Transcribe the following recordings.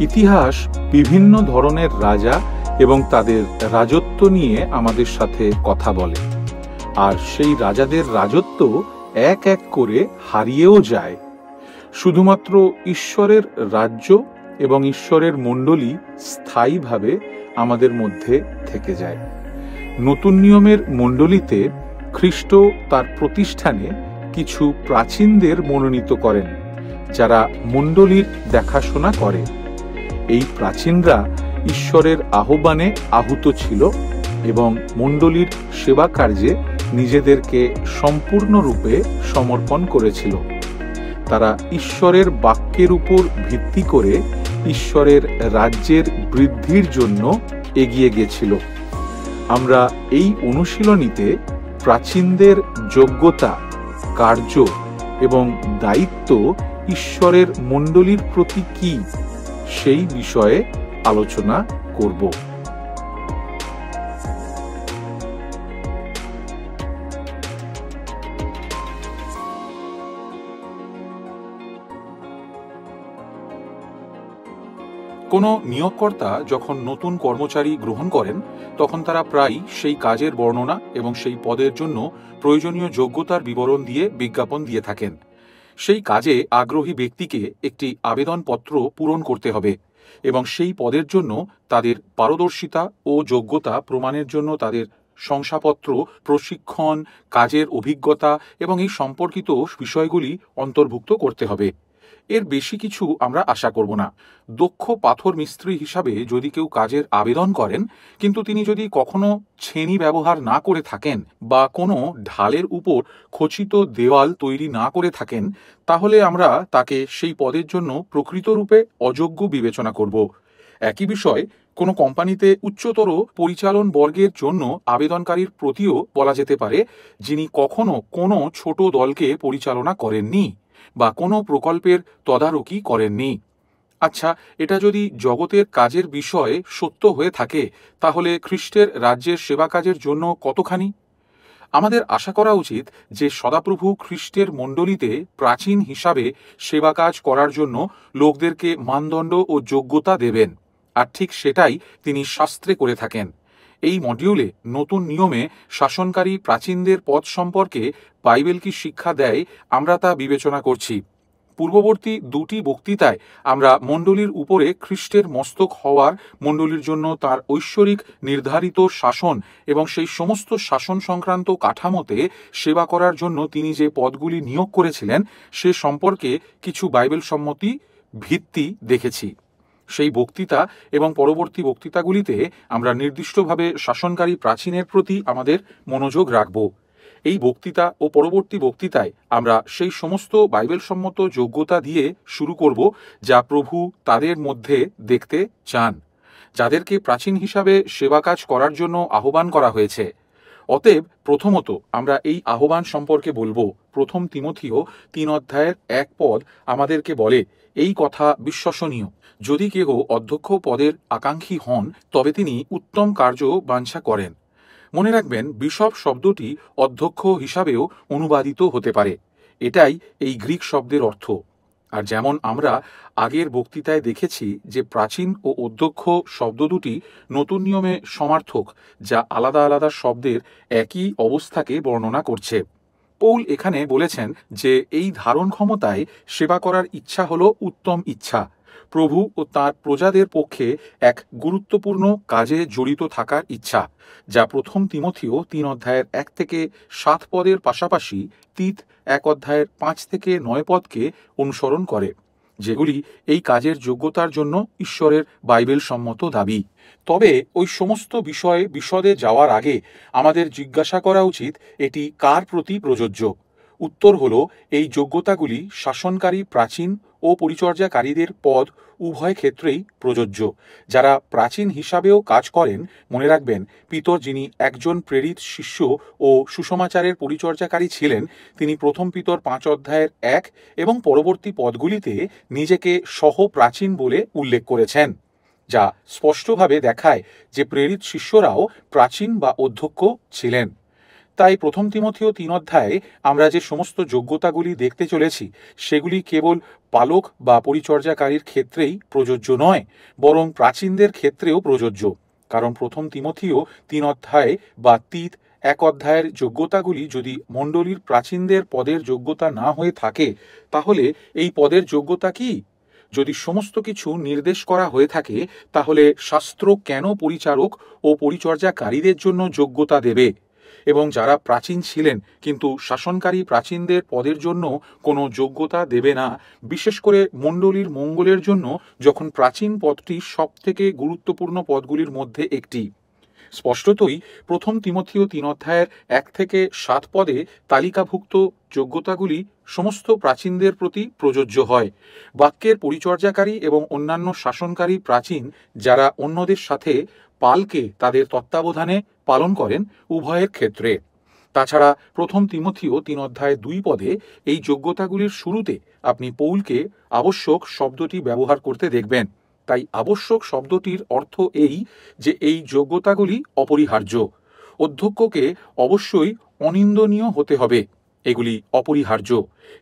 ইতিহাস বিভিন্ন ধরনের রাজা এবং তাদের রাজত্ব নিয়ে আমাদের সাথে কথা বলে, আর সেই রাজাদের রাজত্ব এক এক করে হারিয়েও যায়। শুধুমাত্র ঈশ্বরের রাজ্য এবং ঈশ্বরের মণ্ডলী স্থায়ীভাবে আমাদের মধ্যে থেকে যায়। নতুন নিয়মের মণ্ডলীতে খ্রিস্ট তার প্রতিষ্ঠানে কিছু প্রাচীনদের মনোনীত করেন, যারা মণ্ডলীর দেখাশোনা করে। এই প্রাচীনরা ঈশ্বরের আহ্বানে আহুত ছিল এবং মণ্ডলীর সেবা কার্যে নিজেদেরকে সম্পূর্ণরূপে সমর্পণ করেছিল। তারা ঈশ্বরের বাক্যের উপর ভিত্তি করে ঈশ্বরের রাজ্যের বৃদ্ধির জন্য এগিয়ে গেছিল। আমরা এই অনুশীলনীতে প্রাচীনদের যোগ্যতা, কার্য এবং দায়িত্ব ঈশ্বরের মণ্ডলীর প্রতি কি, সেই বিষয়ে আলোচনা করব। কোনো নিয়োগকর্তা যখন নতুন কর্মচারী গ্রহণ করেন, তখন তারা প্রায়ই সেই কাজের বর্ণনা এবং সেই পদের জন্য প্রয়োজনীয় যোগ্যতার বিবরণ দিয়ে বিজ্ঞাপন দিয়ে থাকেন। সেই কাজে আগ্রহী ব্যক্তিকে একটি আবেদনপত্র পূরণ করতে হবে এবং সেই পদের জন্য তাদের পারদর্শিতা ও যোগ্যতা প্রমাণের জন্য তাদের শংসাপত্র, প্রশিক্ষণ, কাজের অভিজ্ঞতা এবং এই সম্পর্কিত বিষয়গুলি অন্তর্ভুক্ত করতে হবে। এর বেশি কিছু আমরা আশা করব না। দক্ষ পাথর মিস্ত্রি হিসাবে যদি কেউ কাজের আবেদন করেন, কিন্তু তিনি যদি কখনো ছেনি ব্যবহার না করে থাকেন বা কোনো ঢালের উপর খচিত দেওয়াল তৈরি না করে থাকেন, তাহলে আমরা তাকে সেই পদের জন্য প্রকৃতরূপে অযোগ্য বিবেচনা করব। একই বিষয় কোনো কোম্পানিতে উচ্চতর পরিচালন বর্গের জন্য আবেদনকারীর প্রতিও বলা যেতে পারে, যিনি কখনো কোনো ছোট দলকে পরিচালনা করেননি বা কোনো প্রকল্পের তদারকি করেননি। আচ্ছা, এটা যদি জগতের কাজের বিষয়ে সত্য হয়ে থাকে, তাহলে খ্রিস্টের রাজ্যের সেবা কাজের জন্য কতখানি? আমাদের আশা করা উচিত যে সদাপ্রভু খ্রিস্টের মণ্ডলীতে প্রাচীন হিসাবে সেবা কাজ করার জন্য লোকদেরকে মানদণ্ড ও যোগ্যতা দেবেন, আর ঠিক সেটাই তিনি শাস্ত্রে করে থাকেন। এই মডিউলে নতুন নিয়মে শাসনকারী প্রাচীনদের পদ সম্পর্কে বাইবেল কি শিক্ষা দেয়, আমরা তা বিবেচনা করছি। পূর্ববর্তী দুটি বক্তৃতায় আমরা মণ্ডলীর উপরে খ্রিস্টের মস্তক হওয়ার, মণ্ডলীর জন্য তার ঐশ্বরিক নির্ধারিত শাসন এবং সেই সমস্ত শাসন সংক্রান্ত কাঠামোতে সেবা করার জন্য তিনি যে পদগুলি নিয়োগ করেছিলেন সে সম্পর্কে কিছু বাইবেল সম্মতি ভিত্তি দেখেছি। সেই বক্তৃতা এবং পরবর্তী বক্তৃতাগুলিতে আমরা নির্দিষ্টভাবে শাসনকারী প্রাচীনের প্রতি আমাদের মনোযোগ রাখব। এই বক্তৃতা ও পরবর্তী বক্তৃতায় আমরা সেই সমস্ত বাইবেল সম্মত যোগ্যতা দিয়ে শুরু করব যা প্রভু তাদের মধ্যে দেখতে চান, যাদেরকে প্রাচীন হিসাবে সেবা কাজ করার জন্য আহ্বান করা হয়েছে। অতএব প্রথমত আমরা এই আহ্বান সম্পর্কে বলবো। 1 তিমথিও 3 অধ্যায়ের 1 পদ আমাদেরকে বলে, এই কথা বিশ্বসনীয়, যদি কেহ অধ্যক্ষ পদের আকাঙ্ক্ষী হন, তবে তিনি উত্তম কার্য বাঞ্ছা করেন। মনে রাখবেন, বিশপ শব্দটি অধ্যক্ষ হিসাবেও অনুবাদিত হতে পারে। এটাই এই গ্রিক শব্দের অর্থ। আর যেমন আমরা আগের বক্তৃতায় দেখেছি যে প্রাচীন ও অধ্যক্ষ শব্দ দুটি নতুন নিয়মে সমার্থক, যা আলাদা আলাদা শব্দের একই অবস্থাকে বর্ণনা করছে। পৌল এখানে বলেছেন যে এই ধারণ ক্ষমতায় সেবা করার ইচ্ছা হলো উত্তম ইচ্ছা, প্রভু ও তাঁর প্রজাদের পক্ষে এক গুরুত্বপূর্ণ কাজে জড়িত থাকার ইচ্ছা, যা 1 তিমথিও 3 অধ্যায়ের 1 থেকে 7 পদের পাশাপাশি তিত 1 অধ্যায়ের 5 থেকে 9 পদকে অনুসরণ করে, যেগুলি এই কাজের যোগ্যতার জন্য ঈশ্বরের বাইবেল সম্মত দাবি। তবে ওই সমস্ত বিষয়ে বিশদে যাওয়ার আগে আমাদের জিজ্ঞাসা করা উচিত, এটি কার প্রতি প্রযোজ্য? উত্তর হলো, এই যোগ্যতাগুলি শাসনকারী প্রাচীন ও পরিচর্যাকারীদের পদ উভয় ক্ষেত্রেই প্রযোজ্য। যারা প্রাচীন হিসাবেও কাজ করেন, মনে রাখবেন, পিতর যিনি একজন প্রেরিত শিষ্য ও সুসমাচারের পরিচর্যাকারী ছিলেন, তিনি 1 পিতর 5 অধ্যায়ের 1 এবং পরবর্তী পদগুলিতে নিজেকে সহ প্রাচীন বলে উল্লেখ করেছেন, যা স্পষ্টভাবে দেখায় যে প্রেরিত শিষ্যরাও প্রাচীন বা অধ্যক্ষ ছিলেন। তাই প্রথম তিমথেয় ৩ অধ্যায়ে আমরা যে সমস্ত যোগ্যতাগুলি দেখতে চলেছি সেগুলি কেবল পালক বা পরিচর্যাকারীর ক্ষেত্রেই প্রযোজ্য নয়, বরং প্রাচীনদের ক্ষেত্রেও প্রযোজ্য। কারণ প্রথম তিমথেয় ৩ অধ্যায় বা ১ অধ্যায়ের যোগ্যতাগুলি যদি মণ্ডলীর প্রাচীনদের পদের যোগ্যতা না হয়ে থাকে, তাহলে এই পদের যোগ্যতা কি? যদি সমস্ত কিছু নির্দেশ করা হয়ে থাকে, তাহলে শাস্ত্র কেন পরিচারক ও পরিচর্যাকারীদের জন্য যোগ্যতা দেবে? এবং যারা প্রাচীন ছিলেন কিন্তু শাসনকারী প্রাচীনদের পদের জন্য কোনো যোগ্যতা দেবে না, বিশেষ করে মণ্ডলীর মঙ্গলের জন্য, যখন প্রাচীন পদটি সবথেকে গুরুত্বপূর্ণ পদগুলির মধ্যে একটি। স্পষ্টতই প্রথম তিমথেয় ৩ অধ্যায়ের ১ থেকে ৭ পদে তালিকাভুক্ত যোগ্যতাগুলি সমস্ত প্রাচীনদের প্রতি প্রযোজ্য হয়। বাক্যের পরিচর্যাকারী এবং অন্যান্য শাসনকারী প্রাচীন যারা অন্যদের সাথে পালকে তাদের তত্ত্বাবধানে পালন করেন, উভয়ের ক্ষেত্রে। তাছাড়া প্রথম তিমথেয় ৩ অধ্যায় ২ পদে এই যোগ্যতাগুলির শুরুতে আপনি পৌলকে আবশ্যক শব্দটি ব্যবহার করতে দেখবেন। তাই আবশ্যক শব্দটির অর্থ এই যে এই যোগ্যতাগুলি অপরিহার্য। অধ্যক্ষকে অবশ্যই অনিন্দনীয় হতে হবে। এগুলি অপরিহার্য।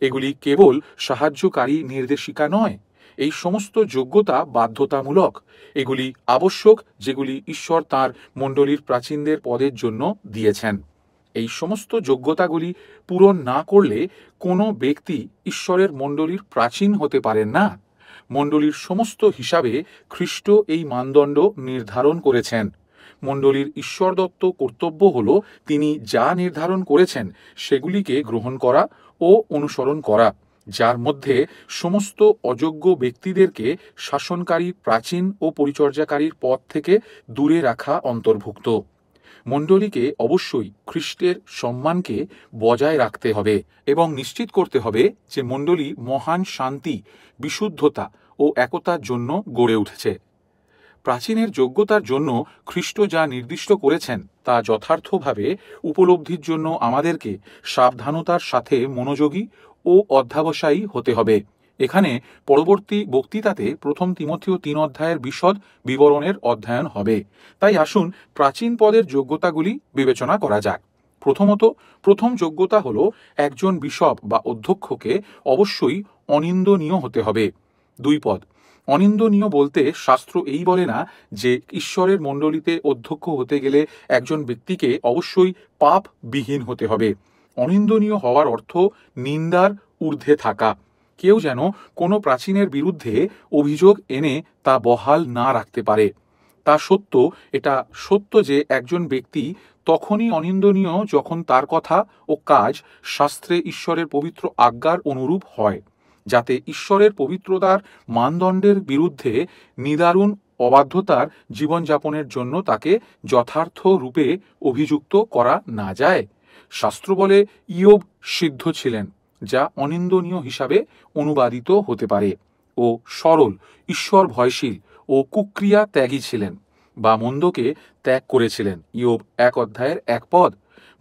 এগুলি কেবল সাহায্যকারী নির্দেশিকা নয়। এই সমস্ত যোগ্যতা বাধ্যতামূলক। এগুলি আবশ্যক, যেগুলি ঈশ্বর তাঁর মণ্ডলীর প্রাচীনদের পদের জন্য দিয়েছেন। এই সমস্ত যোগ্যতাগুলি পূরণ না করলে কোনো ব্যক্তি ঈশ্বরের মণ্ডলীর প্রাচীন হতে পারেন না। মণ্ডলীর সমস্ত হিসাবে খ্রিস্ট এই মানদণ্ড নির্ধারণ করেছেন। মণ্ডলীর ঈশ্বরদত্ত কর্তব্য হল তিনি যা নির্ধারণ করেছেন সেগুলিকে গ্রহণ করা ও অনুসরণ করা, যার মধ্যে সমস্ত অযোগ্য ব্যক্তিদেরকে শাসনকারী প্রাচীন ও পরিচর্যাকারীর পদ থেকে দূরে রাখা অন্তর্ভুক্ত। মণ্ডলীকে অবশ্যই খ্রিস্টের সম্মানকে বজায় রাখতে হবে এবং নিশ্চিত করতে হবে যে মণ্ডলী মহান শান্তি, বিশুদ্ধতা ও একতার জন্য গড়ে উঠেছে। প্রাচীনের যোগ্যতার জন্য খ্রিস্ট যা নির্দিষ্ট করেছেন তা যথার্থভাবে উপলব্ধির জন্য আমাদেরকে সাবধানতার সাথে মনোযোগী ও অধ্যবসায়ী হতে হবে। এখানে পরবর্তী বক্তৃতাতে প্রথম তিমথেয় ৩ অধ্যায়ের বিশদ বিবরণের অধ্যয়ন হবে। তাই আসুন প্রাচীন পদের যোগ্যতাগুলি বিবেচনা করা যাক। প্রথমত, প্রথম যোগ্যতা হল একজন বিশপ বা অধ্যক্ষকে অবশ্যই অনিন্দনীয় হতে হবে। ২ পদ। অনিন্দনীয় বলতে শাস্ত্র এই বলে না যে ঈশ্বরের মণ্ডলীতে অধ্যক্ষ হতে গেলে একজন ব্যক্তিকে অবশ্যই পাপবিহীন হতে হবে। অনিন্দনীয় হওয়ার অর্থ নিন্দার ঊর্ধ্বে থাকা। কেউ যেন কোনো প্রাচীনের বিরুদ্ধে অভিযোগ এনে তা বহাল না রাখতে পারে। তা সত্য, এটা সত্য যে একজন ব্যক্তি তখনই অনিন্দনীয় যখন তার কথা ও কাজ শাস্ত্রে ঈশ্বরের পবিত্র আজ্ঞার অনুরূপ হয়, যাতে ঈশ্বরের পবিত্রতার মানদণ্ডের বিরুদ্ধে নিদারুণ অবাধ্যতার জীবনযাপনের জন্য তাকে যথার্থ রূপে অভিযুক্ত করা না যায়। শাস্ত্র বলে ইয়োব সিদ্ধ ছিলেন, যা অনিন্দনীয় হিসাবে অনুবাদিত হতে পারে, ও সরল, ঈশ্বর ভয়শীল ও কুক্রিয়া ত্যাগী ছিলেন, বা মন্দকে ত্যাগ করেছিলেন। ইয়োব ১ অধ্যায়ের ১ পদ।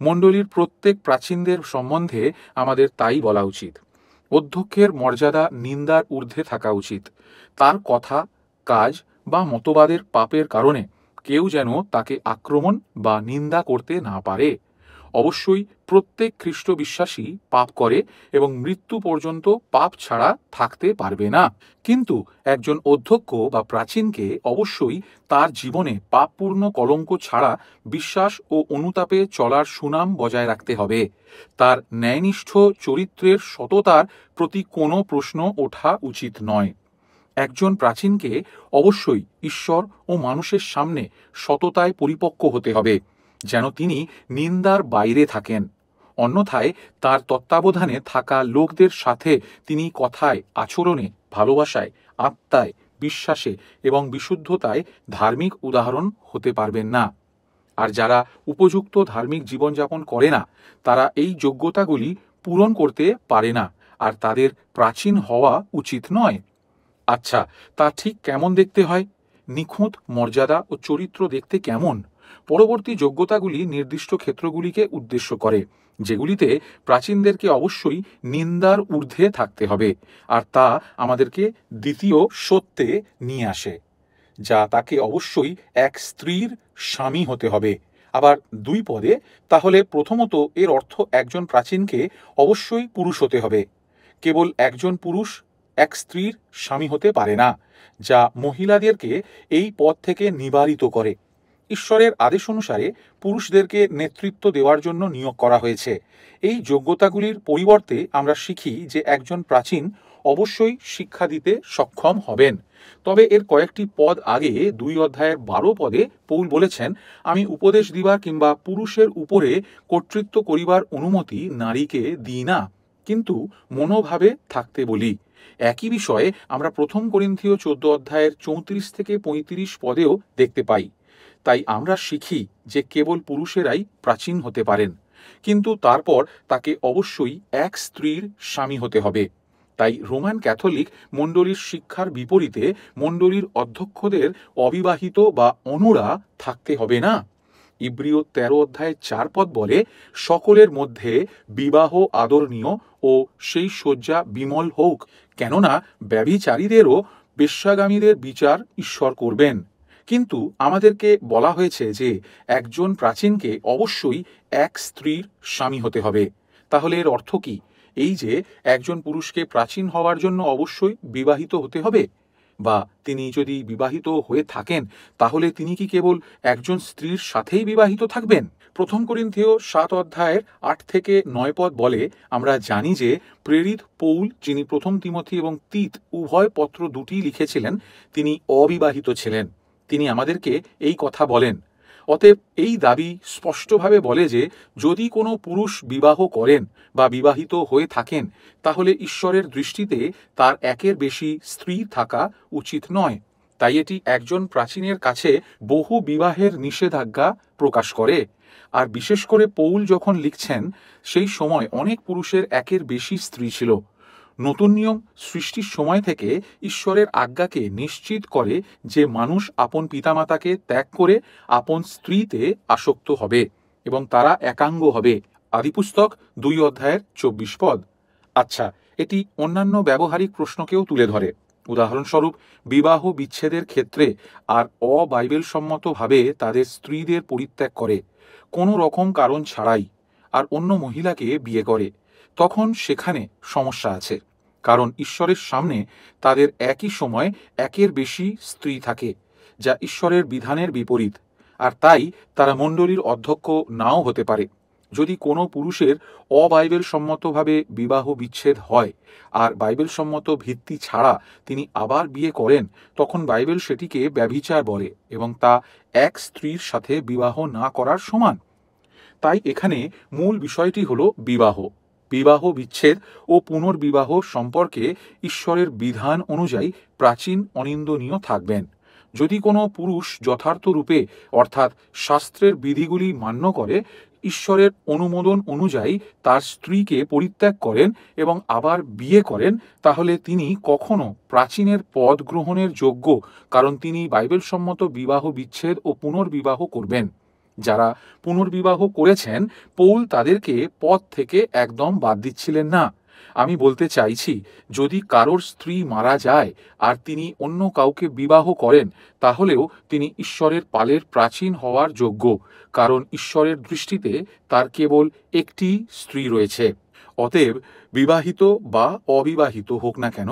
মণ্ডলীর প্রত্যেক প্রাচীনদের সম্বন্ধে আমাদের তাই বলা উচিত। অধ্যক্ষের মর্যাদা নিন্দার ঊর্ধ্বে থাকা উচিত। তার কথা, কাজ বা মতবাদের পাপের কারণে কেউ যেন তাকে আক্রমণ বা নিন্দা করতে না পারে। অবশ্যই প্রত্যেক খ্রিস্ট বিশ্বাসী পাপ করে এবং মৃত্যু পর্যন্ত পাপ ছাড়া থাকতে পারবে না। কিন্তু একজন অধ্যক্ষ বা প্রাচীনকে অবশ্যই তার জীবনে পাপপূর্ণ কলঙ্ক ছাড়া বিশ্বাস ও অনুতাপে চলার সুনাম বজায় রাখতে হবে। তার ন্যায়নিষ্ঠ চরিত্রের সততার প্রতি কোনো প্রশ্ন ওঠা উচিত নয়। একজন প্রাচীনকে অবশ্যই ঈশ্বর ও মানুষের সামনে সততায় পরিপক্ক হতে হবে, যেন তিনি নিন্দার বাইরে থাকেন। অন্যথায় তার তত্ত্বাবধানে থাকা লোকদের সাথে তিনি কথায়, আচরণে, ভালোবাসায়, আত্মায়, বিশ্বাসে এবং বিশুদ্ধতায় ধার্মিক উদাহরণ হতে পারবেন না। আর যারা উপযুক্ত ধার্মিক জীবনযাপন করে না, তারা এই যোগ্যতাগুলি পূরণ করতে পারে না, আর তাদের প্রাচীন হওয়া উচিত নয়। আচ্ছা, তা ঠিক কেমন দেখতে হয়? নিখুঁত মর্যাদা ও চরিত্র দেখতে কেমন? পরবর্তী যোগ্যতাগুলি নির্দিষ্ট ক্ষেত্রগুলিকে উদ্দেশ্য করে, যেগুলিতে প্রাচীনদেরকে অবশ্যই নিন্দার ঊর্ধ্বে থাকতে হবে, আর তা আমাদেরকে দ্বিতীয় সত্যে নিয়ে আসে, যা তাকে অবশ্যই এক স্ত্রীর স্বামী হতে হবে, আবার 2 পদে তাহলে প্রথমত এর অর্থ একজন প্রাচীনকে অবশ্যই পুরুষ হতে হবে। কেবল একজন পুরুষ এক স্ত্রীর স্বামী হতে পারে না, যা মহিলাদেরকে এই পদ থেকে নিবারিত করে। ঈশ্বরের আদেশ অনুসারে পুরুষদেরকে নেতৃত্ব দেওয়ার জন্য নিয়োগ করা হয়েছে। এই যোগ্যতাগুলির পরিবর্তে আমরা শিখি যে একজন প্রাচীন অবশ্যই শিক্ষা দিতে সক্ষম হবেন। তবে এর কয়েকটি পদ আগে 2 অধ্যায়ের 12 পদে পৌল বলেছেন, আমি উপদেশ দিবার কিংবা পুরুষের উপরে কর্তৃত্ব করিবার অনুমতি নারীকে দিই না, কিন্তু মনোভাবে থাকতে বলি। একই বিষয়ে আমরা 1 করিন্থীয় 14 অধ্যায়ের 34 থেকে 35 পদেও দেখতে পাই। তাই আমরা শিখি যে কেবল পুরুষেরাই প্রাচীন হতে পারেন, কিন্তু তারপর তাকে অবশ্যই এক স্ত্রীর স্বামী হতে হবে। তাই রোমান ক্যাথলিক মণ্ডলীর শিক্ষার বিপরীতে মণ্ডলীর অধ্যক্ষদের অবিবাহিত বা অনুরা থাকতে হবে না। ইব্রিয় 13 অধ্যায় 4 পদ বলে, সকলের মধ্যে বিবাহ আদরণীয় ও সেই শয্যা বিমল হোক, কেননা ব্যভিচারীদেরও বেশ্যাগামীদের বিচার ঈশ্বর করবেন। কিন্তু আমাদেরকে বলা হয়েছে যে একজন প্রাচীনকে অবশ্যই এক স্ত্রীর স্বামী হতে হবে। তাহলে এর অর্থ কি? এই যে একজন পুরুষকে প্রাচীন হওয়ার জন্য অবশ্যই বিবাহিত হতে হবে, বা তিনি যদি বিবাহিত হয়ে থাকেন তাহলে তিনি কি কেবল একজন স্ত্রীর সাথেই বিবাহিত থাকবেন? 1 করিন্থীয় 7 অধ্যায়ের 8 থেকে 9 পদ বলে, আমরা জানি যে প্রেরিত পৌল, যিনি 1 তিমথি এবং তিত উভয় পত্র দুটি লিখেছিলেন, তিনি অবিবাহিত ছিলেন। তিনি আমাদেরকে এই কথা বলেন। অতএব এই দাবি স্পষ্টভাবে বলে যে যদি কোনো পুরুষ বিবাহ করেন বা বিবাহিত হয়ে থাকেন, তাহলে ঈশ্বরের দৃষ্টিতে তার একের বেশি স্ত্রী থাকা উচিত নয়। তাই এটি একজন প্রাচীনের কাছে বহু বিবাহের নিষেধাজ্ঞা প্রকাশ করে। আর বিশেষ করে পৌল যখন লিখছেন, সেই সময় অনেক পুরুষের একের বেশি স্ত্রী ছিল। নতুন নিয়ম সৃষ্টির সময় থেকে ঈশ্বরের আজ্ঞাকে নিশ্চিত করে যে মানুষ আপন পিতামাতাকে ত্যাগ করে আপন স্ত্রীতে আসক্ত হবে এবং তারা একাঙ্গ হবে। আদিপুস্তক 2 অধ্যায়ের 24 পদ। আচ্ছা, এটি অন্যান্য ব্যবহারিক প্রশ্নকেও তুলে ধরে। উদাহরণস্বরূপ, বিবাহ বিচ্ছেদের ক্ষেত্রে আর অবাইবেল সম্মতভাবে তাদের স্ত্রীদের পরিত্যাগ করে কোনো রকম কারণ ছাড়াই আর অন্য মহিলাকে বিয়ে করে, তখন সেখানে সমস্যা আছে। কারণ ঈশ্বরের সামনে তাদের একই সময় একের বেশি স্ত্রী থাকে, যা ঈশ্বরের বিধানের বিপরীত। আর তাই তারা মণ্ডলীর অধ্যক্ষ নাও হতে পারে। যদি কোনো পুরুষের অবাইবেল সম্মতভাবে বিবাহ বিচ্ছেদ হয় আর বাইবেল সম্মত ভিত্তি ছাড়া তিনি আবার বিয়ে করেন, তখন বাইবেল সেটিকে ব্যভিচার বলে এবং তা এক স্ত্রীর সাথে বিবাহ না করার সমান। তাই এখানে মূল বিষয়টি হলো বিবাহ। বিবাহ বিচ্ছেদ ও পুনর্বিবাহ সম্পর্কে ঈশ্বরের বিধান অনুযায়ী প্রাচীন অনিন্দনীয় থাকবেন। যদি কোনো পুরুষ যথার্থ রূপে অর্থাৎ শাস্ত্রের বিধিগুলি মান্য করে, ঈশ্বরের অনুমোদন অনুযায়ী তার স্ত্রীকে পরিত্যাগ করেন এবং আবার বিয়ে করেন, তাহলে তিনি কখনো প্রাচীনের পদ গ্রহণের যোগ্য, কারণ তিনি বাইবেল সম্মত বিবাহ বিচ্ছেদ ও পুনর্বিবাহ করবেন। যারা পুনর্বিবাহ করেছেন, পৌল তাদেরকে পদ থেকে একদম বাদ দিচ্ছিলেন না। আমি বলতে চাইছি, যদি কারোর স্ত্রী মারা যায় আর তিনি অন্য কাউকে বিবাহ করেন, তাহলেও তিনি ঈশ্বরের পালের প্রাচীন হওয়ার যোগ্য, কারণ ঈশ্বরের দৃষ্টিতে তার কেবল একটি স্ত্রী রয়েছে। অতএব বিবাহিত বা অবিবাহিত হোক না কেন,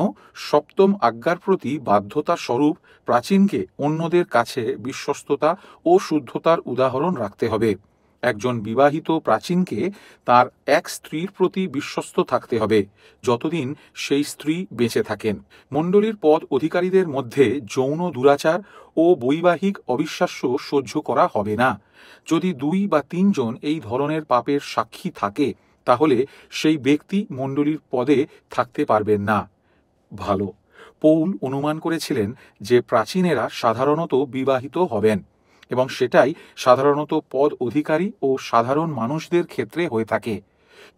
সপ্তম আজ্ঞার প্রতি বাধ্যতা স্বরূপ প্রাচীনকে অন্যদের কাছে বিশ্বস্ততা ও শুদ্ধতার উদাহরণ রাখতে হবে। একজন বিবাহিত প্রাচীনকে তার এক স্ত্রীর প্রতি বিশ্বস্ত থাকতে হবে যতদিন সেই স্ত্রী বেঁচে থাকেন। মণ্ডলীর পদ অধিকারীদের মধ্যে যৌন দুরাচার ও বৈবাহিক অবিশ্বাস্য সহ্য করা হবে না। যদি 2 বা 3 জন এই ধরনের পাপের সাক্ষী থাকে, তাহলে সেই ব্যক্তি মণ্ডলীর পদে থাকতে পারবেন না। ভালো, পৌল অনুমান করেছিলেন যে প্রাচীনেরা সাধারণত বিবাহিত হবেন, এবং সেটাই সাধারণত পদ অধিকারী ও সাধারণ মানুষদের ক্ষেত্রে হয়ে থাকে।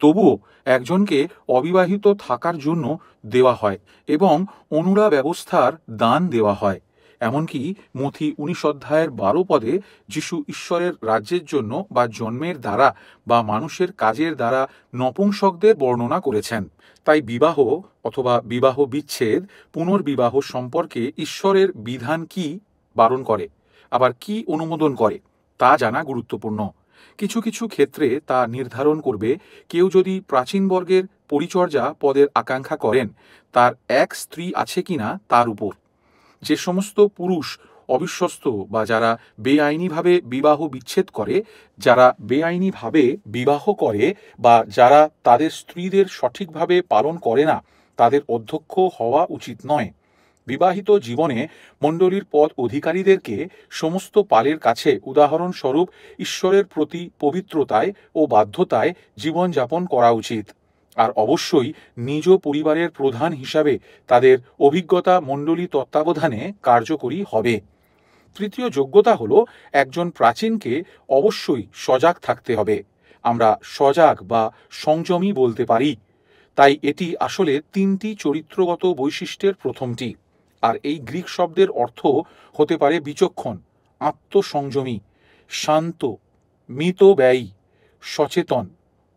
তবুও একজনকে অবিবাহিত থাকার জন্য দেওয়া হয় এবং অনুরা ব্যবস্থার দান দেওয়া হয়। এমনকি মথি 19 অধ্যায়ের 12 পদে যিশু ঈশ্বরের রাজ্যের জন্য বা জন্মের দ্বারা বা মানুষের কাজের দ্বারা নপুংসকদের বর্ণনা করেছেন। তাই বিবাহ অথবা বিবাহ বিচ্ছেদ, পুনর্বিবাহ সম্পর্কে ঈশ্বরের বিধান কি বারণ করে, আবার কি অনুমোদন করে, তা জানা গুরুত্বপূর্ণ। কিছু কিছু ক্ষেত্রে তা নির্ধারণ করবে কেউ যদি প্রাচীন বর্গের পরিচর্যা পদের আকাঙ্ক্ষা করেন তার এক স্ত্রী আছে কিনা তার উপর। যে সমস্ত পুরুষ অবিশ্বস্ত বা যারা বেআইনিভাবে বিবাহ বিচ্ছেদ করে, যারা বেআইনিভাবে বিবাহ করে বা যারা তাদের স্ত্রীদের সঠিকভাবে পালন করে না, তাদের অধ্যক্ষ হওয়া উচিত নয়। বিবাহিত জীবনে মণ্ডলীর পদ অধিকারীদেরকে সমস্ত পালের কাছে উদাহরণস্বরূপ ঈশ্বরের প্রতি পবিত্রতায় ও বাধ্যতায় জীবনযাপন করা উচিত। আর অবশ্যই নিজ পরিবারের প্রধান হিসাবে তাদের অভিজ্ঞতা মণ্ডলী তত্ত্বাবধানে কার্যকরী হবে। তৃতীয় যোগ্যতা হলো একজন প্রাচীনকে অবশ্যই সজাগ থাকতে হবে। আমরা সজাগ বা সংযমী বলতে পারি। তাই এটি আসলে তিনটি চরিত্রগত বৈশিষ্ট্যের প্রথমটি। আর এই গ্রিক শব্দের অর্থ হতে পারে বিচক্ষণ, আত্মসংযমী, শান্ত, মিতব্যয়ী, সচেতন,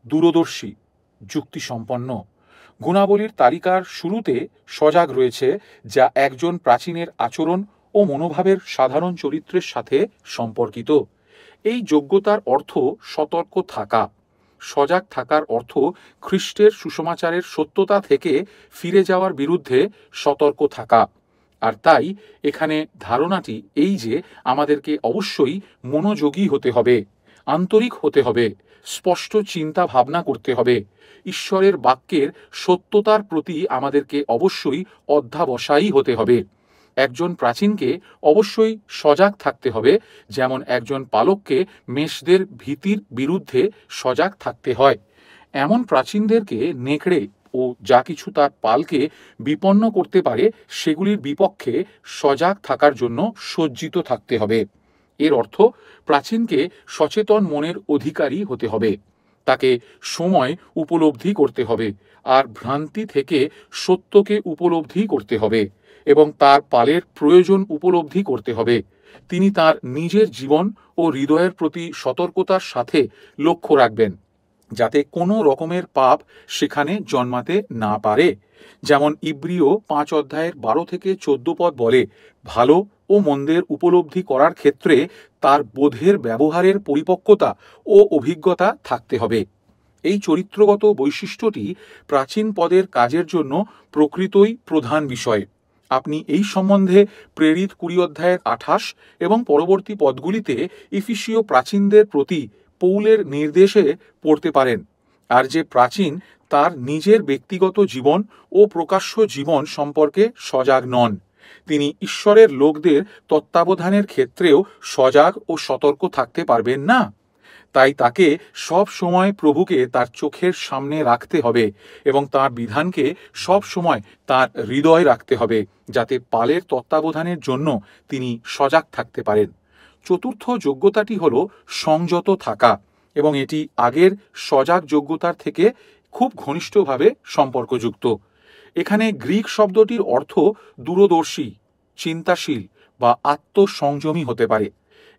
দূরদর্শী, যুক্তিসম্পন্ন। গুণাবলীর তালিকার শুরুতে সজাগ রয়েছে, যা একজন প্রাচীনের আচরণ ও মনোভাবের সাধারণ চরিত্রের সাথে সম্পর্কিত। এই যোগ্যতার অর্থ সতর্ক থাকা। সজাগ থাকার অর্থ খ্রিস্টের সুসমাচারের সত্যতা থেকে ফিরে যাওয়ার বিরুদ্ধে সতর্ক থাকা। আর তাই এখানে ধারণাটি এই যে আমাদেরকে অবশ্যই মনোযোগী হতে হবে, আন্তরিক হতে হবে, স্পষ্ট চিন্তা ভাবনা করতে হবে। ঈশ্বরের বাক্যের সত্যতার প্রতি আমাদেরকে অবশ্যই অধ্যাবসায়ী হতে হবে। একজন প্রাচীনকে অবশ্যই সজাগ থাকতে হবে, যেমন একজন পালককে মেষদের ভীতির বিরুদ্ধে সজাগ থাকতে হয়। এমন প্রাচীনদেরকে নেকড়ে ও যা কিছু তার পালকে বিপন্ন করতে পারে সেগুলির বিপক্ষে সজাগ থাকার জন্য সজ্জিত থাকতে হবে। এর অর্থ প্রাচীনকে সচেতন মনের অধিকারী হতে হবে। তাকে সময় উপলব্ধি করতে হবে আর ভ্রান্তি থেকে সত্যকে উপলব্ধি করতে হবে এবং তার পালের প্রয়োজন উপলব্ধি করতে হবে। তিনি তার নিজের জীবন ও হৃদয়ের প্রতি সতর্কতার সাথে লক্ষ্য রাখবেন, যাতে কোনো রকমের পাপ সেখানে জন্মাতে না পারে। যেমন ইব্রিয় 5 অধ্যায়ের 12 থেকে 14 পদ বলে, ভালো ও মন্দের উপলব্ধি করার ক্ষেত্রে তার বোধের ব্যবহারের পরিপক্কতা ও অভিজ্ঞতা থাকতে হবে। এই চরিত্রগত বৈশিষ্ট্যটি প্রাচীন পদের কাজের জন্য প্রকৃতই প্রধান বিষয়। আপনি এই সম্বন্ধে প্রেরিত 20 অধ্যায়ের 28 এবং পরবর্তী পদগুলিতে ইফিসীয় প্রাচীনদের প্রতি পৌলের নির্দেশে পড়তে পারেন। আর যে প্রাচীন তার নিজের ব্যক্তিগত জীবন ও প্রকাশ্য জীবন সম্পর্কে সজাগ নন, তিনি ঈশ্বরের লোকদের তত্ত্বাবধানের ক্ষেত্রেও সজাগ ও সতর্ক থাকতে পারবেন না। তাই তাকে সব সময় প্রভুকে তার চোখের সামনে রাখতে হবে এবং তার বিধানকে সব সময় তার হৃদয়ে রাখতে হবে, যাতে পালের তত্ত্বাবধানের জন্য তিনি সজাগ থাকতে পারেন। চতুর্থ যোগ্যতাটি হল সংযত থাকা এবং এটি আগের সজাগ যোগ্যতার থেকে খুব ঘনিষ্ঠভাবে সম্পর্কযুক্ত। এখানে গ্রিক শব্দটির অর্থ দূরদর্শী, চিন্তাশীল বা আত্মসংযমী হতে পারে।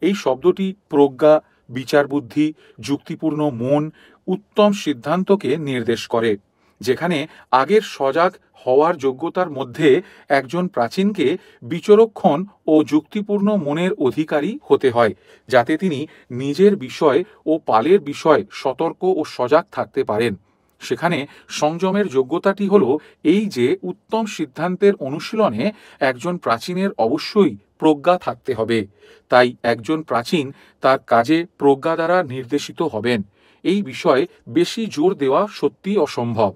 এই শব্দটি প্রজ্ঞা, বিচার বুদ্ধি, যুক্তিপূর্ণ মন, উত্তম সিদ্ধান্তকে নির্দেশ করে। যেখানে আগের সজাগ হওয়ার যোগ্যতার মধ্যে একজন প্রাচীনকে বিচক্ষণ ও যুক্তিপূর্ণ মনের অধিকারী হতে হয়, যাতে তিনি নিজের বিষয় ও পালের বিষয় সতর্ক ও সজাগ থাকতে পারেন। সেখানে সংযমের যোগ্যতাটি হল এই যে উত্তম সিদ্ধান্তের অনুশীলনে একজন প্রাচীনের অবশ্যই প্রজ্ঞা থাকতে হবে। তাই একজন প্রাচীন তার কাজে প্রজ্ঞা দ্বারা নির্দেশিত হবেন। এই বিষয়ে বেশি জোর দেওয়া সত্যি অসম্ভব।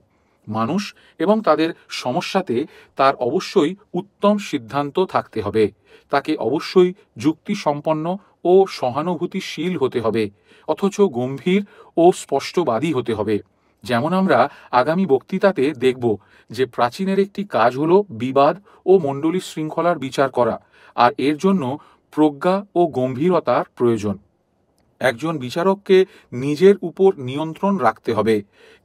মানুষ এবং তাদের সমস্যাতে তার অবশ্যই উত্তম সিদ্ধান্ত থাকতে হবে। তাকে অবশ্যই যুক্তিসম্পন্ন ও সহানুভূতিশীল হতে হবে, অথচ গম্ভীর ও স্পষ্টবাদী হতে হবে। যেমন আমরা আগামী বক্তৃতাতে দেখব যে প্রাচীনের একটি কাজ হল বিবাদ ও মণ্ডলী শৃঙ্খলার বিচার করা, আর এর জন্য প্রজ্ঞা ও গম্ভীরতার প্রয়োজন। একজন বিচারককে নিজের উপর নিয়ন্ত্রণ রাখতে হবে।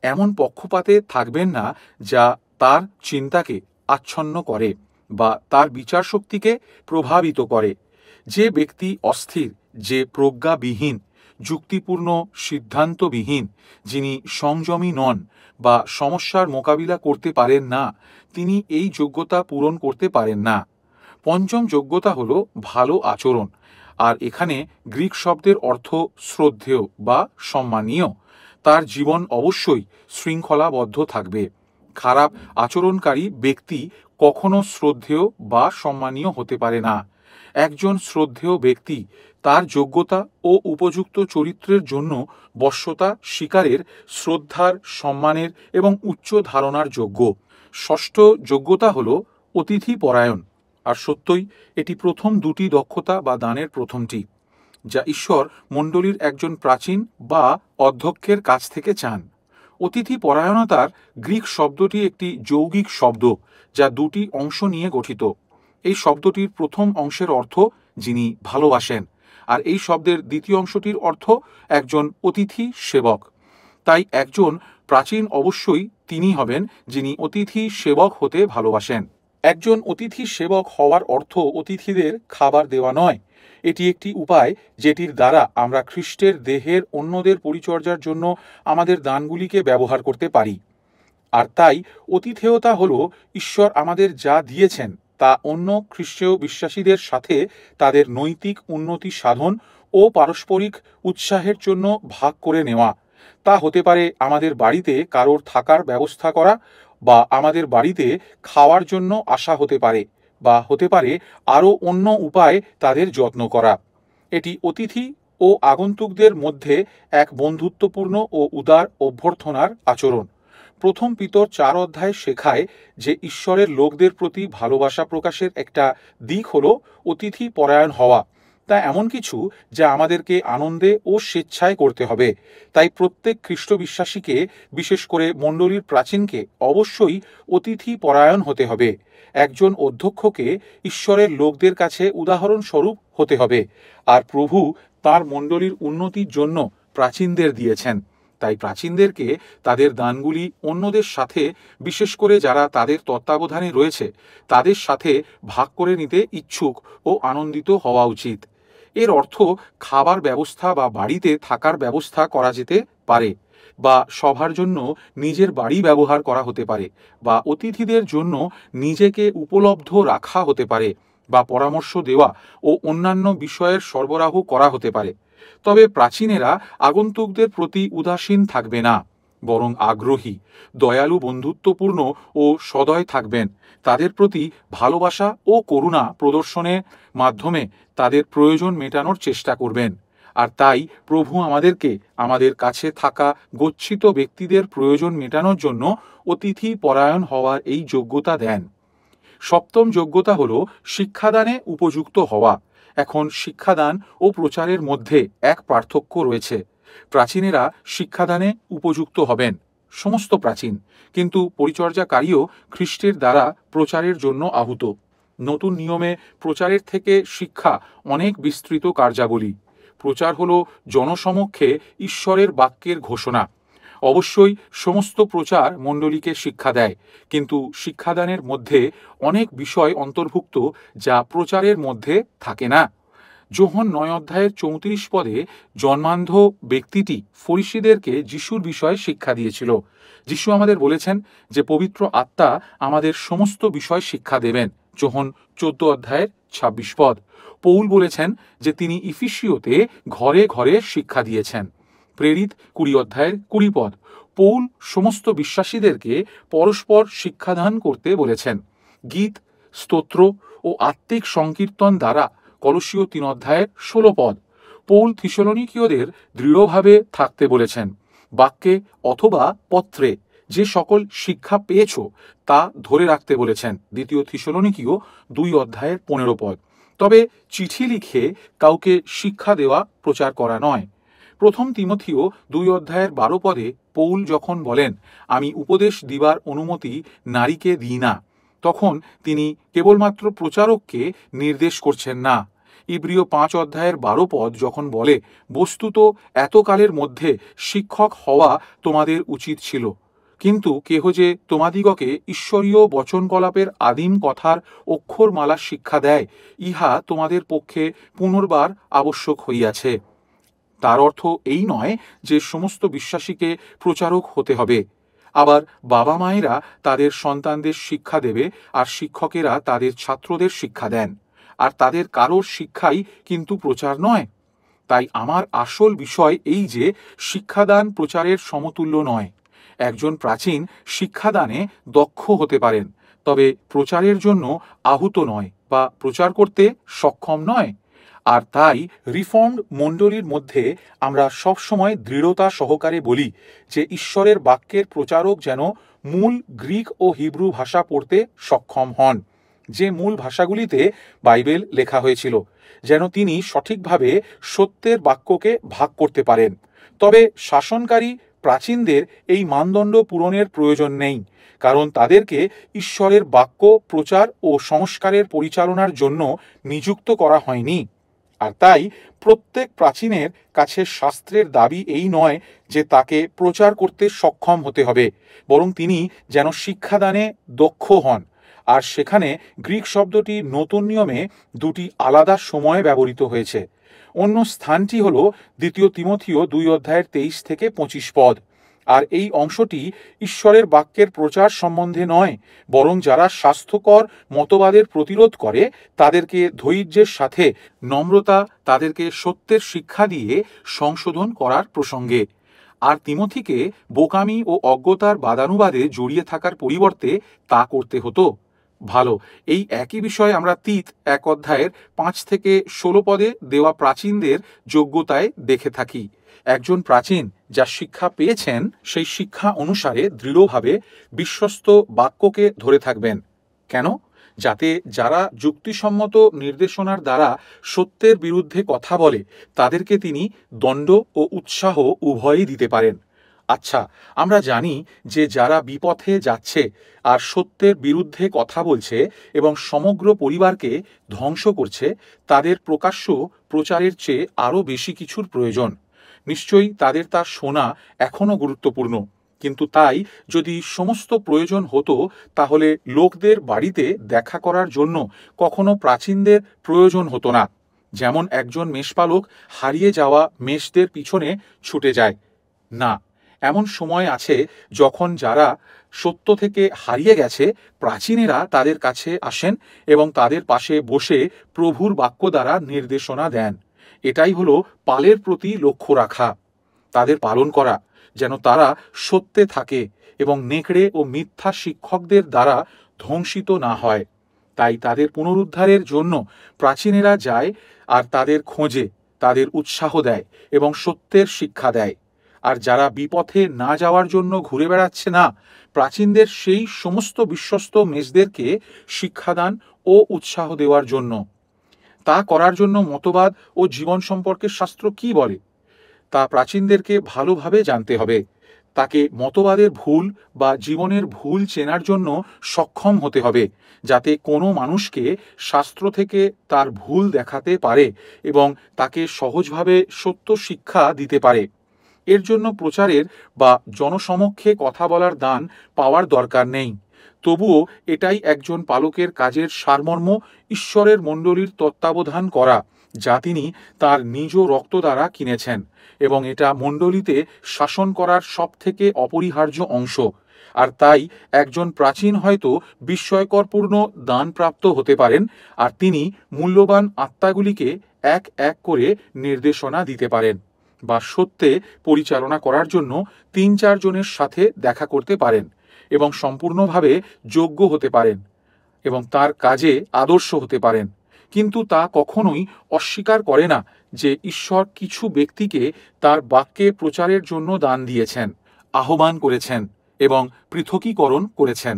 এমন পক্ষপাতে থাকবেন না যা তার চিন্তাকে আচ্ছন্ন করে বা তার বিচার শক্তিকে প্রভাবিত করে। যে ব্যক্তি অস্থির, যে প্রজ্ঞাবিহীন, যুক্তিপূর্ণ সিদ্ধান্তবিহীন, যিনি সংযমী নন বা সমস্যার মোকাবিলা করতে পারেন না, তিনি এই যোগ্যতা পূরণ করতে পারেন না। পঞ্চম যোগ্যতা হল ভালো আচরণ। আর এখানে গ্রিক শব্দের অর্থ শ্রদ্ধেয় বা সম্মানীয়। তার জীবন অবশ্যই শৃঙ্খলাবদ্ধ থাকবে। খারাপ আচরণকারী ব্যক্তি কখনো শ্রদ্ধেয় বা সম্মানীয় হতে পারে না। একজন শ্রদ্ধেয় ব্যক্তি তার যোগ্যতা ও উপযুক্ত চরিত্রের জন্য বশ্যতা স্বীকারের, শ্রদ্ধার, সম্মানের এবং উচ্চ ধারণার যোগ্য। ষষ্ঠ যোগ্যতা হল অতিথি পরায়ণ। আর সত্যই এটি প্রথম দুটি দক্ষতা বা দানের প্রথমটি, যা ঈশ্বর মণ্ডলীর একজন প্রাচীন বা অধ্যক্ষের কাছ থেকে চান। অতিথি পরায়ণতার গ্রিক শব্দটি একটি যৌগিক শব্দ, যা দুটি অংশ নিয়ে গঠিত। এই শব্দটির প্রথম অংশের অর্থ যিনি ভালোবাসেন, আর এই শব্দের দ্বিতীয় অংশটির অর্থ একজন অতিথি সেবক। তাই একজন প্রাচীন অবশ্যই তিনি হবেন যিনি অতিথি সেবক হতে ভালোবাসেন। একজন অতিথি সেবক হওয়ার অর্থ অতিথিদের খাবার দেওয়া নয়। এটি একটি উপায় যেটির দ্বারা আমরা খ্রিস্টের দেহের অন্যদের পরিচর্যার জন্য আমাদের দানগুলিকে ব্যবহার করতে পারি। আর তাই অতিথেয়তা হল ঈশ্বর আমাদের যা দিয়েছেন তা অন্য খ্রিস্টীয় বিশ্বাসীদের সাথে তাদের নৈতিক উন্নতি সাধন ও পারস্পরিক উৎসাহের জন্য ভাগ করে নেওয়া। তা হতে পারে আমাদের বাড়িতে কারোর থাকার ব্যবস্থা করা, বা আমাদের বাড়িতে খাওয়ার জন্য আসা হতে পারে, বা হতে পারে আরও অন্য উপায়ে তাদের যত্ন করা। এটি অতিথি ও আগন্তুকদের মধ্যে এক বন্ধুত্বপূর্ণ ও উদার অভ্যর্থনার আচরণ। প্রথম পিতর 4 অধ্যায় শেখায় যে ঈশ্বরের লোকদের প্রতি ভালোবাসা প্রকাশের একটা দিক হল অতিথি পরায়ণ হওয়া। তা এমন কিছু যা আমাদেরকে আনন্দে ও স্বেচ্ছায় করতে হবে। তাই প্রত্যেক খ্রিস্ট বিশ্বাসীকে, বিশেষ করে মণ্ডলীর প্রাচীনকে, অবশ্যই অতিথি পরায়ণ হতে হবে। একজন অধ্যক্ষকে ঈশ্বরের লোকদের কাছে উদাহরণস্বরূপ হতে হবে। আর প্রভু তার মণ্ডলীর উন্নতির জন্য প্রাচীনদের দিয়েছেন। তাই প্রাচীনদেরকে তাদের দানগুলি অন্যদের সাথে, বিশেষ করে যারা তাদের তত্ত্বাবধানে রয়েছে, তাদের সাথে ভাগ করে নিতে ইচ্ছুক ও আনন্দিত হওয়া উচিত। এর অর্থ খাবার ব্যবস্থা বা বাড়িতে থাকার ব্যবস্থা করা যেতে পারে, বা সভার জন্য নিজের বাড়ি ব্যবহার করা হতে পারে, বা অতিথিদের জন্য নিজেকে উপলব্ধ রাখা হতে পারে, বা পরামর্শ দেওয়া ও অন্যান্য বিষয়ের সরবরাহ করা হতে পারে। তবে প্রাচীনেরা আগন্তুকদের প্রতি উদাসীন থাকবে না, বরং আগ্রহী, দয়ালু, বন্ধুত্বপূর্ণ ও সদয় থাকবেন। তাদের প্রতি ভালোবাসা ও করুণা প্রদর্শনের মাধ্যমে তাদের প্রয়োজন মেটানোর চেষ্টা করবেন। আর তাই প্রভু আমাদেরকে আমাদের কাছে থাকা গচ্ছিত ব্যক্তিদের প্রয়োজন মেটানোর জন্য অতিথি পরায়ণ হওয়ার এই যোগ্যতা দেন। সপ্তম যোগ্যতা হল শিক্ষাদানে উপযুক্ত হওয়া। এখন শিক্ষাদান ও প্রচারের মধ্যে এক পার্থক্য রয়েছে। প্রাচীনেরা শিক্ষাদানে উপযুক্ত হবেন, সমস্ত প্রাচীন, কিন্তু পরিচর্যাকারীও খ্রিস্টের দ্বারা প্রচারের জন্য আহুত। নতুন নিয়মে প্রচারের থেকে শিক্ষা অনেক বিস্তৃত কার্যাবলী। প্রচার হল জনসমক্ষে ঈশ্বরের বাক্যের ঘোষণা। অবশ্যই সমস্ত প্রচার মণ্ডলীকে শিক্ষা দেয়, কিন্তু শিক্ষাদানের মধ্যে অনেক বিষয় অন্তর্ভুক্ত যা প্রচারের মধ্যে থাকে না। যোহন 9 অধ্যায়ের 34 পদে জন্মান্ধ ব্যক্তিটি ফরিসীদেরকে যিশুর বিষয়ে শিক্ষা দিয়েছিল। যিশু আমাদের বলেছেন যে পবিত্র আত্মা আমাদের সমস্ত বিষয় শিক্ষা দেবেন। যোহন 14 অধ্যায়ের 26 পদ। পৌল বলেছেন যে তিনি ইফিসীয়তে ঘরে ঘরে শিক্ষা দিয়েছেন। প্রেরিত 20 অধ্যায়ের 20 পদ। পৌল সমস্ত বিশ্বাসীদেরকে পরস্পর শিক্ষাদান করতে বলেছেন। গীত, স্তোত্র ও আত্মিক সংকীর্তন দ্বারা কলসীয় 3 অধ্যায়ের 16 পদ। পৌল থিসলনিকীয়দের দৃঢ়ভাবে থাকতে বলেছেন। বাক্যে অথবা পত্রে যে সকল শিক্ষা পেয়েছ তা ধরে রাখতে বলেছেন। দ্বিতীয় থিসলনিকীয় 2 অধ্যায়ের 15 পদ। তবে চিঠি লিখে কাউকে শিক্ষা দেওয়া, প্রচার করা নয়। প্রথম তিমথিও 2 অধ্যায়ের 12 পদে পৌল যখন বলেন, আমি উপদেশ দিবার অনুমতি নারীকে দিই না, তখন তিনি কেবলমাত্র প্রচারককে নির্দেশ করছেন না। ইব্রিয় 5 অধ্যায়ের 12 পদ যখন বলে, বস্তুত এতকালের মধ্যে শিক্ষক হওয়া তোমাদের উচিত ছিল, কিন্তু কেহ যে তোমাদিগকে ঈশ্বরীয় বচনকলাপের আদিম কথার অক্ষরমালা শিক্ষা দেয়, ইহা তোমাদের পক্ষে পুনর্বার আবশ্যক হইয়াছে। তার অর্থ এই নয় যে সমস্ত বিশ্বাসীকে প্রচারক হতে হবে। আবার বাবা মায়েরা তাদের সন্তানদের শিক্ষা দেবে, আর শিক্ষকেরা তাদের ছাত্রদের শিক্ষা দেন। আর তাদের কারোর শিক্ষাই কিন্তু প্রচার নয়। তাই আমার আসল বিষয় এই যে শিক্ষাদান প্রচারের সমতুল্য নয়। একজন প্রাচীন শিক্ষাদানে দক্ষ হতে পারেন, তবে প্রচারের জন্য আহুত নয় বা প্রচার করতে সক্ষম নয়। আর তাই রিফর্মড মণ্ডলীর মধ্যে আমরা সবসময় দৃঢ়তা সহকারে বলি যে ঈশ্বরের বাক্যের প্রচারক যেন মূল গ্রিক ও হিব্রু ভাষা পড়তে সক্ষম হন, যে মূল ভাষাগুলিতে বাইবেল লেখা হয়েছিল, যেন তিনি সঠিকভাবে সত্যের বাক্যকে ভাগ করতে পারেন। তবে শাসনকারী প্রাচীনদের এই মানদণ্ড পূরণের প্রয়োজন নেই, কারণ তাদেরকে ঈশ্বরের বাক্য প্রচার ও সংস্কারের পরিচালনার জন্য নিযুক্ত করা হয়নি। আর তাই প্রত্যেক প্রাচীনের কাছে শাস্ত্রের দাবি এই নয় যে তাকে প্রচার করতে সক্ষম হতে হবে, বরং তিনি যেন শিক্ষাদানে দক্ষ হন। আর সেখানে গ্রিক শব্দটি নতুন নিয়মে দুটি আলাদা সময়ে ব্যবহৃত হয়েছে। অন্য স্থানটি হল 2 তিমথিও 2:23-25 পদ। আর এই অংশটি ঈশ্বরের বাক্যের প্রচার সম্বন্ধে নয়, বরং যারা স্বাস্থ্যকর মতবাদের প্রতিরোধ করে তাদেরকে ধৈর্যের সাথে নম্রতা তাদেরকে সত্যের শিক্ষা দিয়ে সংশোধন করার প্রসঙ্গে। আর তিমথিকে বোকামি ও অজ্ঞতার বাদানুবাদে জড়িয়ে থাকার পরিবর্তে তা করতে হতো। ভালো, এই একই বিষয় আমরা 1:5-16 পদে দেওয়া প্রাচীনদের যোগ্যতায় দেখে থাকি। একজন প্রাচীন যা শিক্ষা পেয়েছেন সেই শিক্ষা অনুসারে দৃঢ়ভাবে বিশ্বস্ত বাক্যকে ধরে থাকবেন। কেন? যাতে যারা যুক্তিসম্মত নির্দেশনার দ্বারা সত্যের বিরুদ্ধে কথা বলে তাদেরকে তিনি দণ্ড ও উৎসাহ উভয়ই দিতে পারেন। আচ্ছা, আমরা জানি যে যারা বিপথে যাচ্ছে আর সত্যের বিরুদ্ধে কথা বলছে এবং সমগ্র পরিবারকে ধ্বংস করছে, তাদের প্রকাশ্য প্রচারের চেয়ে আরও বেশি কিছুর প্রয়োজন। নিশ্চয়ই তাদের তা শোনা এখনও গুরুত্বপূর্ণ, কিন্তু তাই যদি সমস্ত প্রয়োজন হতো তাহলে লোকদের বাড়িতে দেখা করার জন্য কখনো প্রাচীনদের প্রয়োজন হতো না। যেমন একজন মেষপালক হারিয়ে যাওয়া মেষদের পিছনে ছুটে যায় না। এমন সময় আছে যখন যারা সত্য থেকে হারিয়ে গেছে প্রাচীনেরা তাদের কাছে আসেন এবং তাদের পাশে বসে প্রভুর বাক্য দ্বারা নির্দেশনা দেন। এটাই হলো পালের প্রতি লক্ষ্য রাখা, তাদের পালন করা, যেন তারা সত্যে থাকে এবং নেকড়ে ও মিথ্যা শিক্ষকদের দ্বারা ধ্বংসিত না হয়। তাই তাদের পুনরুদ্ধারের জন্য প্রাচীনেরা যায় আর তাদের খোঁজে, তাদের উৎসাহ দেয় এবং সত্যের শিক্ষা দেয়। আর যারা বিপথে না যাওয়ার জন্য ঘুরে বেড়াচ্ছে না, প্রাচীনদের সেই সমস্ত বিশ্বস্ত মেষদেরকে শিক্ষাদান ও উৎসাহ দেওয়ার জন্য। তা করার জন্য মতবাদ ও জীবন সম্পর্কে শাস্ত্র কি বলে তা প্রাচীনদেরকে ভালোভাবে জানতে হবে। তাকে মতবাদের ভুল বা জীবনের ভুল চেনার জন্য সক্ষম হতে হবে, যাতে কোনো মানুষকে শাস্ত্র থেকে তার ভুল দেখাতে পারে এবং তাকে সহজভাবে সত্য শিক্ষা দিতে পারে। এর জন্য প্রচারের বা জনসমক্ষে কথা বলার দান পাওয়ার দরকার নেই। তবুও এটাই একজন পালকের কাজের সারমর্ম, ঈশ্বরের মণ্ডলীর তত্ত্বাবধান করা, যা তিনি তার নিজ রক্ত দ্বারা কিনেছেন, এবং এটা মণ্ডলীতে শাসন করার সবথেকে অপরিহার্য অংশ। আর তাই একজন প্রাচীন হয়তো বিস্ময়করপূর্ণ দানপ্রাপ্ত হতে পারেন, আর তিনি মূল্যবান আত্মাগুলিকে এক এক করে নির্দেশনা দিতে পারেন বা সত্যে পরিচালনা করার জন্য 3-4 জনের সাথে দেখা করতে পারেন এবং সম্পূর্ণভাবে যোগ্য হতে পারেন এবং তার কাজে আদর্শ হতে পারেন। কিন্তু তা কখনোই অস্বীকার করে না যে ঈশ্বর কিছু ব্যক্তিকে তার বাক্যে প্রচারের জন্য দান দিয়েছেন, আহ্বান করেছেন এবং পৃথকীকরণ করেছেন।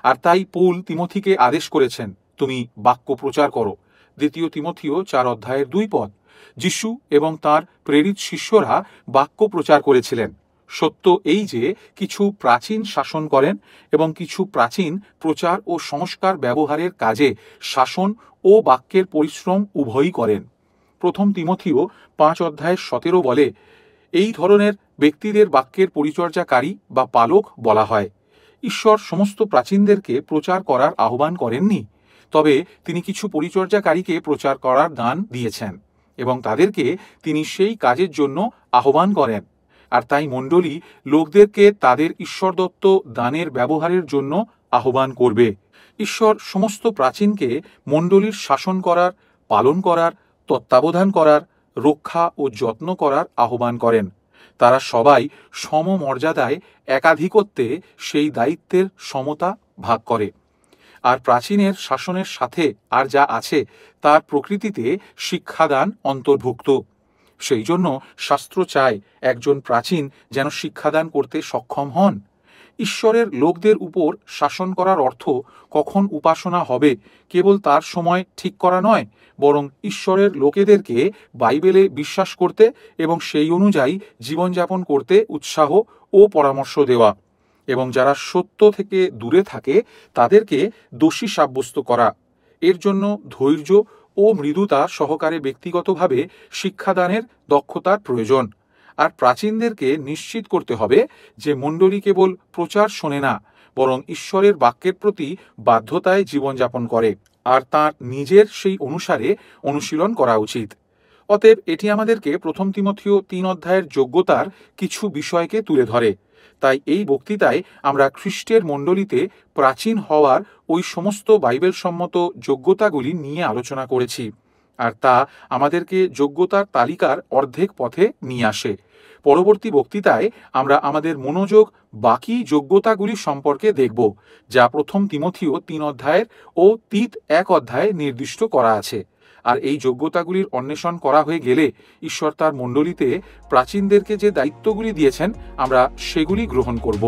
আর তাই পৌল তিমথিকে আদেশ করেছেন, তুমি বাক্য প্রচার করো। 2 তিমথিও 4:2 পদ। যিশু এবং তার প্রেরিত শিষ্যরা বাক্য প্রচার করেছিলেন। সত্য এই যে কিছু প্রাচীন শাসন করেন এবং কিছু প্রাচীন প্রচার ও সংস্কার ব্যবহারের কাজে শাসন ও বাক্যের পরিশ্রম উভয়ই করেন। 1 তিমথিও 5:17 বলে, এই ধরনের ব্যক্তিদের বাক্যের পরিচর্যাকারী বা পালক বলা হয়। ঈশ্বর সমস্ত প্রাচীনদেরকে প্রচার করার আহ্বান করেননি, তবে তিনি কিছু পরিচর্যাকারীকে প্রচার করার দান দিয়েছেন এবং তাদেরকে তিনি সেই কাজের জন্য আহ্বান করেন। আর তাই মণ্ডলী লোকদেরকে তাদের ঈশ্বরদত্ত দানের ব্যবহারের জন্য আহ্বান করবে। ঈশ্বর সমস্ত প্রাচীনকে মণ্ডলীর শাসন করার, পালন করার, তত্ত্বাবধান করার, রক্ষা ও যত্ন করার আহ্বান করেন। তারা সবাই সমমর্যাদায় একাধিকত্বে সেই দায়িত্বের সমতা ভাগ করে। আর প্রাচীনের শাসনের সাথে আর যা আছে তার প্রকৃতিতে শিক্ষাদান অন্তর্ভুক্ত। সেই জন্য শাস্ত্র চায় একজন প্রাচীন যেন শিক্ষাদান করতে সক্ষম হন। ঈশ্বরের লোকদের উপর শাসন করার অর্থ কখন উপাসনা হবে কেবল তার সময় ঠিক করা নয়, বরং ঈশ্বরের লোকেদেরকে বাইবেলে বিশ্বাস করতে এবং সেই অনুযায়ী জীবনযাপন করতে উৎসাহ ও পরামর্শ দেওয়া, এবং যারা সত্য থেকে দূরে থাকে তাদেরকে দোষী সাব্যস্ত করা। এর জন্য ধৈর্য ও মৃদুতা সহকারে ব্যক্তিগতভাবে শিক্ষাদানের দক্ষতার প্রয়োজন। আর প্রাচীনদেরকে নিশ্চিত করতে হবে যে মণ্ডলী কেবল প্রচার শোনে না, বরং ঈশ্বরের বাক্যের প্রতি বাধ্যতায় জীবনযাপন করে, আর তার নিজের সেই অনুসারে অনুশীলন করা উচিত। অতএব এটি আমাদেরকে প্রথম তিমথিও 3 অধ্যায়ের যোগ্যতার কিছু বিষয়কে তুলে ধরে। তাই এই বক্তৃতায় আমরা খ্রিস্টের মণ্ডলীতে প্রাচীন হওয়ার ওই সমস্ত বাইবেল সম্মত যোগ্যতাগুলি নিয়ে আলোচনা করেছি, আর তা আমাদেরকে যোগ্যতার তালিকার অর্ধেক পথে নিয়ে আসে। পরবর্তী বক্তৃতায় আমরা আমাদের মনোযোগ বাকি যোগ্যতাগুলি সম্পর্কে দেখব, যা প্রথম তিমথিও 3 অধ্যায়ের ও তিত 1 অধ্যায়ে নির্দিষ্ট করা আছে। আর এই যোগ্যতাগুলির অন্বেষণ করা হয়ে গেলে ঈশ্বর তার মণ্ডলীতে প্রাচীনদেরকে যে দায়িত্বগুলি দিয়েছেন আমরা সেগুলি গ্রহণ করব।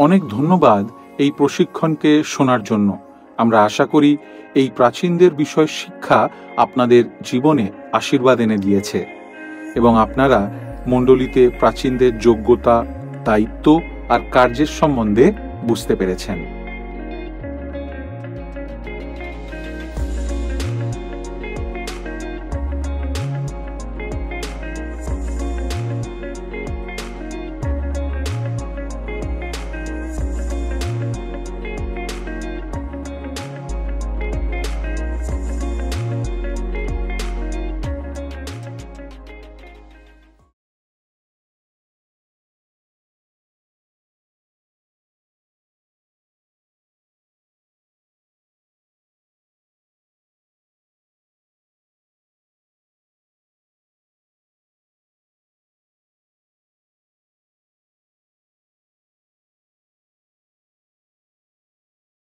অনেক ধন্যবাদ এই প্রশিক্ষণকে শোনার জন্য। আমরা আশা করি এই প্রাচীনদের বিষয় শিক্ষা আপনাদের জীবনে আশীর্বাদ এনে দিয়েছে এবং আপনারা মণ্ডলীতে প্রাচীনদের যোগ্যতা, দায়িত্ব আর কার্যের সম্বন্ধে বুঝতে পেরেছেন।